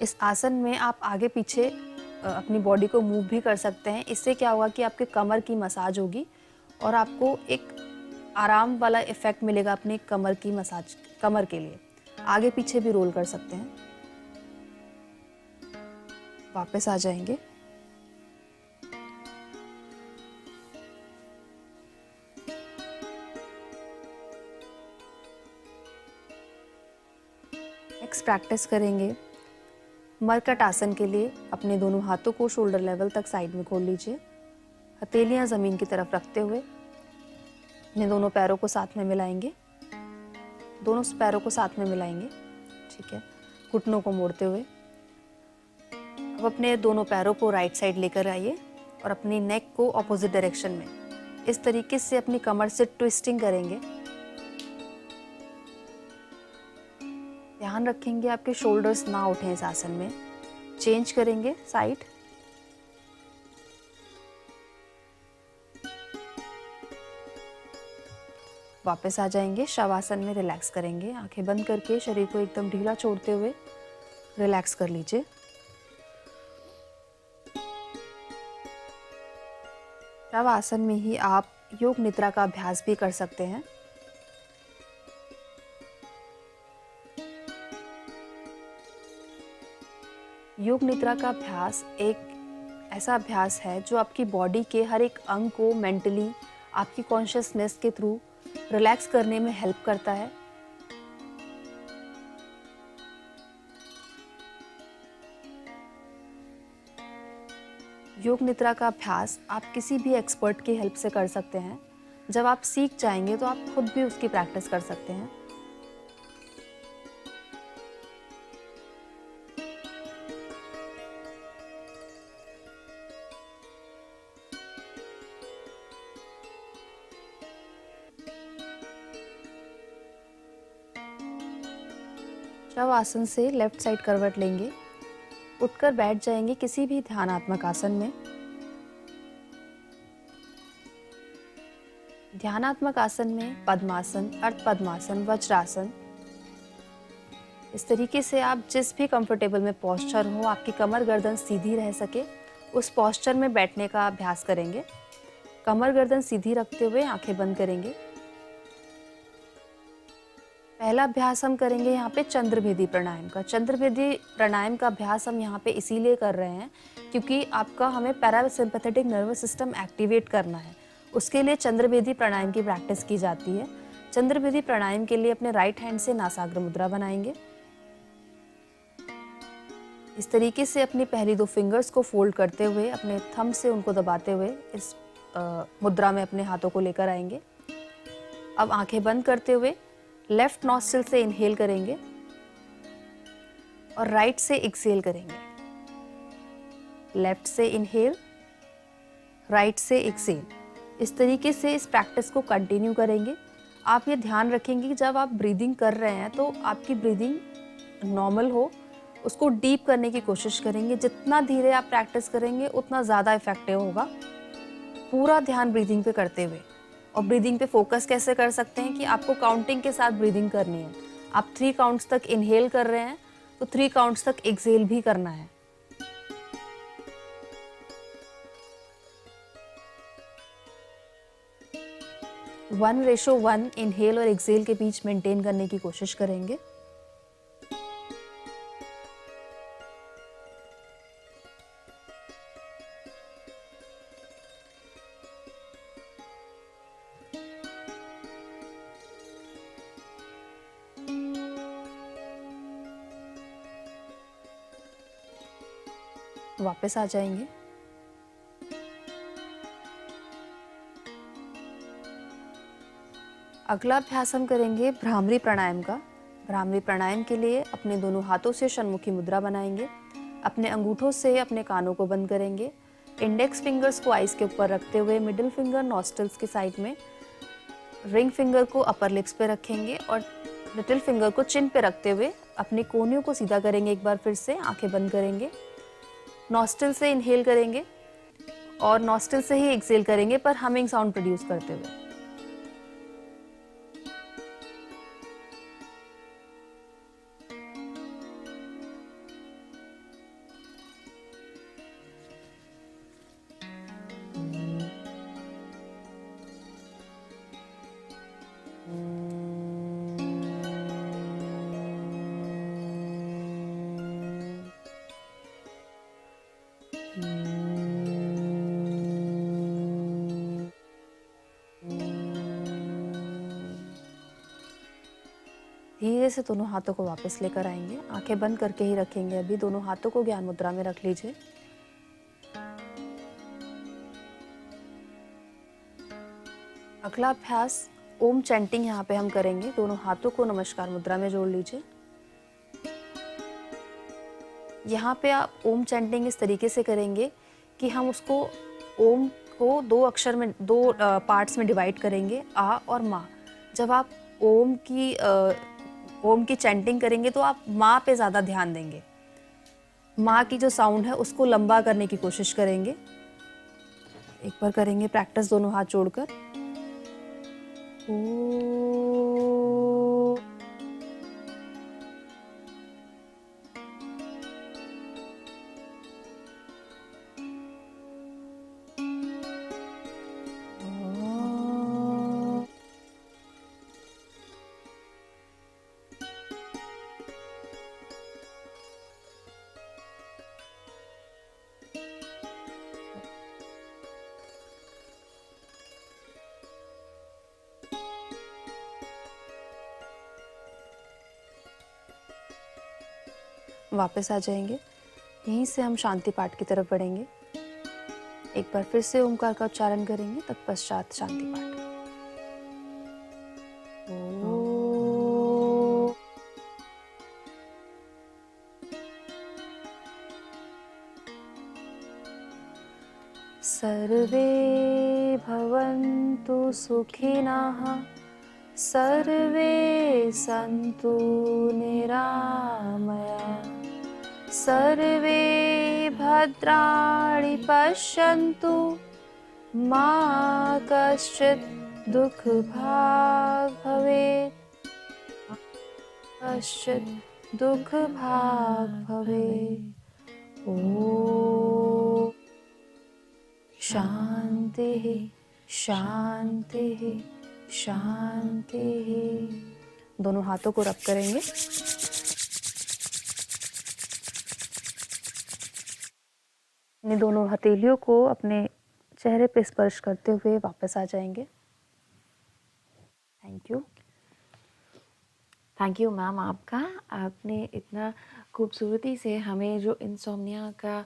इस आसन में आप आगे पीछे अपनी बॉडी को मूव भी कर सकते हैं। इससे क्या होगा कि आपके कमर की मसाज होगी और आपको एक आराम वाला इफेक्ट मिलेगा अपनी कमर की मसाज, कमर के लिए। आगे पीछे भी रोल कर सकते हैं। वापस आ जाएंगे। नेक्स्ट प्रैक्टिस करेंगे मरकट आसन के लिए। अपने दोनों हाथों को शोल्डर लेवल तक साइड में खोल लीजिए। हथेलियां जमीन की तरफ रखते हुए अपने दोनों पैरों को साथ में मिलाएंगे। दोनों पैरों को साथ में मिलाएंगे। ठीक है। घुटनों को मोड़ते हुए अब अपने दोनों पैरों को राइट साइड लेकर आइए और अपनी नेक को ऑपोजिट डायरेक्शन में इस तरीके से अपनी कमर से ट्विस्टिंग करेंगे। ध्यान रखेंगे आपके शोल्डर्स ना उठें इस आसन में। चेंज करेंगे साइड। वापस आ जाएंगे। शवासन में रिलैक्स करेंगे। आंखें बंद करके शरीर को एकदम ढीला छोड़ते हुए रिलैक्स कर लीजिए। शवासन में ही आप योग निद्रा का अभ्यास भी कर सकते हैं। योग निद्रा का अभ्यास एक ऐसा अभ्यास है जो आपकी बॉडी के हर एक अंग को मेंटली आपकी कॉन्शियसनेस के थ्रू रिलैक्स करने में हेल्प करता है। योग निद्रा का अभ्यास आप किसी भी एक्सपर्ट की हेल्प से कर सकते हैं। जब आप सीख जाएंगे तो आप खुद भी उसकी प्रैक्टिस कर सकते हैं। शवासन से लेफ्ट साइड करवट लेंगे। उठकर बैठ जाएंगे किसी भी ध्यानात्मक आसन में। ध्यानात्मक आसन में पद्मासन, अर्ध पद्मासन, वज्रासन, इस तरीके से आप जिस भी कंफर्टेबल में पोस्चर हो, आपकी कमर गर्दन सीधी रह सके, उस पोस्चर में बैठने का अभ्यास करेंगे। कमर गर्दन सीधी रखते हुए आंखें बंद करेंगे। पहला अभ्यास हम करेंगे यहाँ पे चंद्रभेदी प्राणायाम का। चंद्रभेदी प्राणायाम का अभ्यास हम यहाँ पे इसीलिए कर रहे हैं क्योंकि आपका हमें पैरासिम्पैथेटिक नर्वस सिस्टम एक्टिवेट करना है उसके लिए चंद्रभेदी प्राणायाम की प्रैक्टिस की जाती है। चंद्रभेदी प्राणायाम के लिए अपने राइट हैंड से नासाग्र मुद्रा बनाएंगे। इस तरीके से अपनी पहली 2 फिंगर्स को फोल्ड करते हुए अपने थंब से उनको दबाते हुए इस मुद्रा में अपने हाथों को लेकर आएंगे। अब आंखें बंद करते हुए लेफ्ट नॉस्ट्रिल से इनहेल करेंगे और राइट से एक्सहेल करेंगे। लेफ्ट से इनहेल, राइट से एक्सहेल। इस तरीके से इस प्रैक्टिस को कंटिन्यू करेंगे। आप ये ध्यान रखेंगे कि जब आप ब्रीदिंग कर रहे हैं तो आपकी ब्रीदिंग नॉर्मल हो, उसको डीप करने की कोशिश करेंगे। जितना धीरे आप प्रैक्टिस करेंगे उतना ज़्यादा इफेक्टिव होगा। पूरा ध्यान ब्रीदिंग पे करते हुए, और ब्रीदिंग पे फोकस कैसे कर सकते हैं कि आपको काउंटिंग के साथ ब्रीदिंग करनी है। आप 3 काउंट्स तक इनहेल कर रहे हैं तो 3 काउंट्स तक एक्सहेल भी करना है। वन रेशो 1 इनहेल और एक्सहेल के बीच मेंटेन करने की कोशिश करेंगे। वापस आ जाएंगे। अगला अभ्यास हम करेंगे भ्रामरी प्राणायाम का। भ्रामरी प्राणायाम के लिए अपने दोनों हाथों से षण्मुखी मुद्रा बनाएंगे। अपने अंगूठों से अपने कानों को बंद करेंगे। इंडेक्स फिंगर्स को आइस के ऊपर रखते हुए मिडिल फिंगर नॉस्ट्रल्स के साइड में, रिंग फिंगर को अपर लिप्स पे रखेंगे और लिटिल फिंगर को चिन पे रखते हुए अपनी कोहनियों को सीधा करेंगे। एक बार फिर से आंखें बंद करेंगे। नॉस्ट्रल से इनहेल करेंगे और नॉस्ट्रल से ही एक्सहेल करेंगे, पर हमिंग साउंड प्रोड्यूस करते हुए। धीरे से दोनों हाथों को वापस लेकर आएंगे। आंखें बंद करके ही रखेंगे। अभी दोनों हाथों को ज्ञान मुद्रा में रख लीजिए। अगला अभ्यास ओम चैंटिंग यहाँ पे हम करेंगे। दोनों हाथों को नमस्कार मुद्रा में जोड़ लीजिए। यहाँ पे आप ओम चैंटिंग इस तरीके से करेंगे कि हम उसको ओम को 2 अक्षर में 2 पार्ट्स में डिवाइड करेंगे, आ और मा। जब आप ओम की चैंटिंग करेंगे तो आप माँ पे ज़्यादा ध्यान देंगे। माँ की जो साउंड है उसको लंबा करने की कोशिश करेंगे। एक बार करेंगे प्रैक्टिस दोनों हाथ जोड़कर। वापस आ जाएंगे। यहीं से हम शांति पाठ की तरफ बढ़ेंगे। एक बार फिर से ओमकार का उच्चारण करेंगे, तत्पश्चात शांति पाठ। सर्वे भवन्तु सुखिनः, सर्वे सन्तु निरामया, सर्वे भद्राणि पश्यन्तु, मा कश्चित् दुःखभाग् भवेत्, कश्चित् दुःखभाग् भवेत्। ॐ शान्तिः शान्तिः शान्तिः। दोनों हाथों को रब करेंगे। अपने दोनों हथेलियों को अपने चेहरे पे स्पर्श करते हुए वापस आ जाएंगे। Thank you. Thank you ma'am आपका। आपने इतना खूबसूरती से हमें जो इंसोम्निया का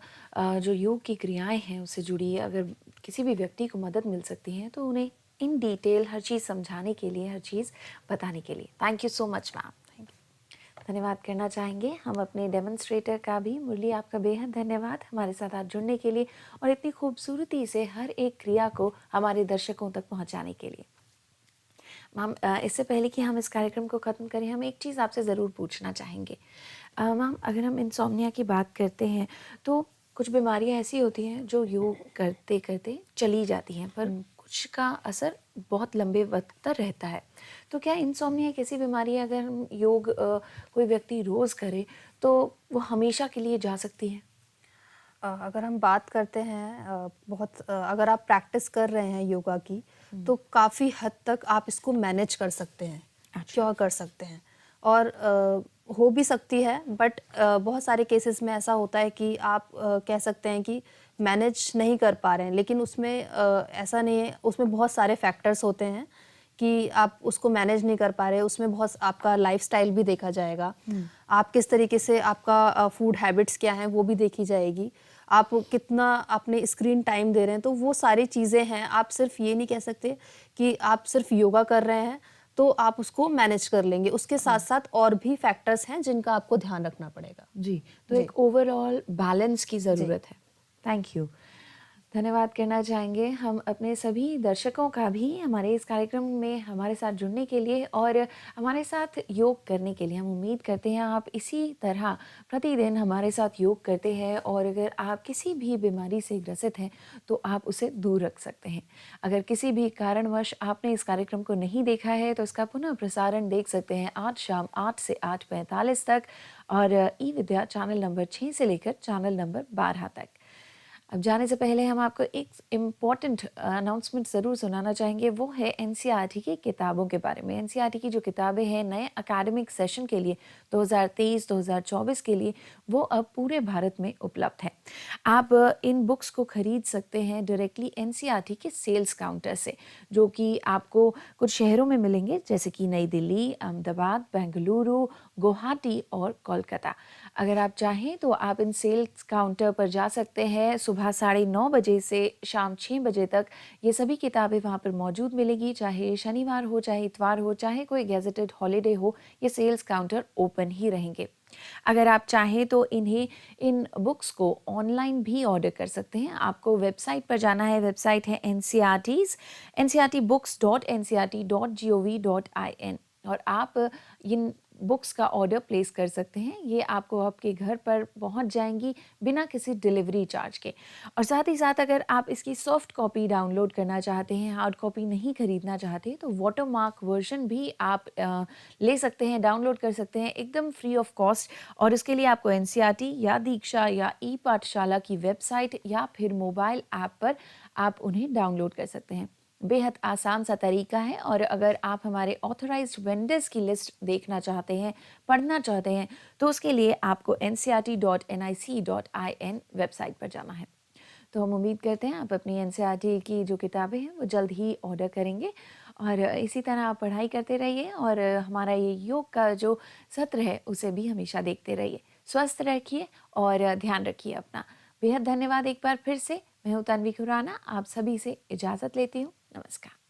जो योग की क्रियाएं हैं उससे जुड़ी अगर किसी भी व्यक्ति को मदद मिल सकती है तो उन्हें इन डिटेल हर चीज़ समझाने के लिए, हर चीज़ बताने के लिए thank you so much ma'am. Thank you. धन्यवाद करना चाहेंगे हम अपने डेमोन्स्ट्रेटर का भी। मुरली, आपका बेहद धन्यवाद हमारे साथ आज जुड़ने के लिए और इतनी खूबसूरती से हर एक क्रिया को हमारे दर्शकों तक पहुंचाने के लिए। मैम, इससे पहले कि हम इस कार्यक्रम को ख़त्म करें, हम एक चीज़ आपसे ज़रूर पूछना चाहेंगे। मैम, अगर हम इंसोम्निया की बात करते हैं तो कुछ बीमारियां ऐसी होती हैं जो योग करते करते चली जाती हैं, पर कुछ का असर बहुत लंबे वक्त तक रहता है। तो क्या इंसोम्निया एक ऐसी बीमारी है, अगर हम योग कोई व्यक्ति रोज़ करे तो वो हमेशा के लिए जा सकती है? अगर हम बात करते हैं अगर आप प्रैक्टिस कर रहे हैं योगा की, तो काफ़ी हद तक आप इसको मैनेज कर सकते हैं, अच्छा। क्योर कर सकते हैं। और हो भी सकती है, बट बहुत सारे केसेस में ऐसा होता है कि आप कह सकते हैं कि मैनेज नहीं कर पा रहे हैं, लेकिन उसमें ऐसा नहीं है, उसमें बहुत सारे फैक्टर्स होते हैं कि आप उसको मैनेज नहीं कर पा रहे। उसमें बहुत आपका लाइफस्टाइल भी देखा जाएगा, आप किस तरीके से, आपका फूड हैबिट्स क्या हैं वो भी देखी जाएगी, आप कितना अपने स्क्रीन टाइम दे रहे हैं, तो वो सारी चीज़ें हैं। आप सिर्फ ये नहीं कह सकते कि आप सिर्फ योगा कर रहे हैं तो आप उसको मैनेज कर लेंगे। उसके साथ साथ और भी फैक्टर्स हैं जिनका आपको ध्यान रखना पड़ेगा। जी, तो जी। एक ओवरऑल बैलेंस की ज़रूरत है। Thank you. धन्यवाद करना चाहेंगे हम अपने सभी दर्शकों का भी हमारे इस कार्यक्रम में हमारे साथ जुड़ने के लिए और हमारे साथ योग करने के लिए। हम उम्मीद करते हैं आप इसी तरह प्रतिदिन हमारे साथ योग करते हैं और अगर आप किसी भी बीमारी से ग्रसित हैं तो आप उसे दूर रख सकते हैं। अगर किसी भी कारणवश आपने इस कार्यक्रम को नहीं देखा है तो इसका पुनः प्रसारण देख सकते हैं आज शाम 8 से 8:45 तक और ई विद्या चैनल नंबर 6 से लेकर चैनल नंबर 12 तक। अब जाने से पहले हम आपको एक इम्पॉर्टेंट अनाउंसमेंट ज़रूर सुनाना चाहेंगे, वो है एनसीईआरटी की किताबों के बारे में। एनसीईआरटी की जो किताबें हैं नए एकेडमिक सेशन के लिए 2023-2024 के लिए, वो अब पूरे भारत में उपलब्ध है। आप इन बुक्स को खरीद सकते हैं डायरेक्टली एनसीईआरटी के सेल्स काउंटर से, जो कि आपको कुछ शहरों में मिलेंगे जैसे कि नई दिल्ली, अहमदाबाद, बेंगलुरु, गुवाहाटी और कोलकाता। अगर आप चाहें तो आप इन सेल्स काउंटर पर जा सकते हैं। सुबह 9:30 बजे से शाम 6 बजे तक ये सभी किताबें वहाँ पर मौजूद मिलेगी। चाहे शनिवार हो, चाहे इतवार हो, चाहे कोई गेजेटेड हॉलीडे हो, ये सेल्स काउंटर ओपन ही रहेंगे। अगर आप चाहें तो इन बुक्स को ऑनलाइन भी ऑर्डर कर सकते हैं। आपको वेबसाइट पर जाना है। वेबसाइट है ncrtbooks.ncrt.gov.in और आप इन बुक्स का ऑर्डर प्लेस कर सकते हैं। ये आपको आपके घर पर पहुंच जाएंगी बिना किसी डिलीवरी चार्ज के। और साथ ही साथ अगर आप इसकी सॉफ्ट कॉपी डाउनलोड करना चाहते हैं, हार्ड कॉपी नहीं खरीदना चाहते, तो वाटरमार्क वर्जन भी आप ले सकते हैं, डाउनलोड कर सकते हैं एकदम फ्री ऑफ कॉस्ट। और इसके लिए आपको एनसीईआरटी या दीक्षा या ई पाठशाला की वेबसाइट या फिर मोबाइल ऐप पर आप उन्हें डाउनलोड कर सकते हैं। बेहद आसान सा तरीका है। और अगर आप हमारे ऑथराइज्ड वेंडर्स की लिस्ट देखना चाहते हैं, पढ़ना चाहते हैं, तो उसके लिए आपको ncrt.nic.in वेबसाइट पर जाना है। तो हम उम्मीद करते हैं आप अपनी एनसीईआरटी की जो किताबें हैं वो जल्द ही ऑर्डर करेंगे और इसी तरह आप पढ़ाई करते रहिए और हमारा ये योग का जो सत्र है उसे भी हमेशा देखते रहिए। स्वस्थ रखिए और ध्यान रखिए अपना। बेहद धन्यवाद एक बार फिर से। मैं हूं तन्वी खुराना, आप सभी से इजाज़त लेती हूँ। नमस्कार।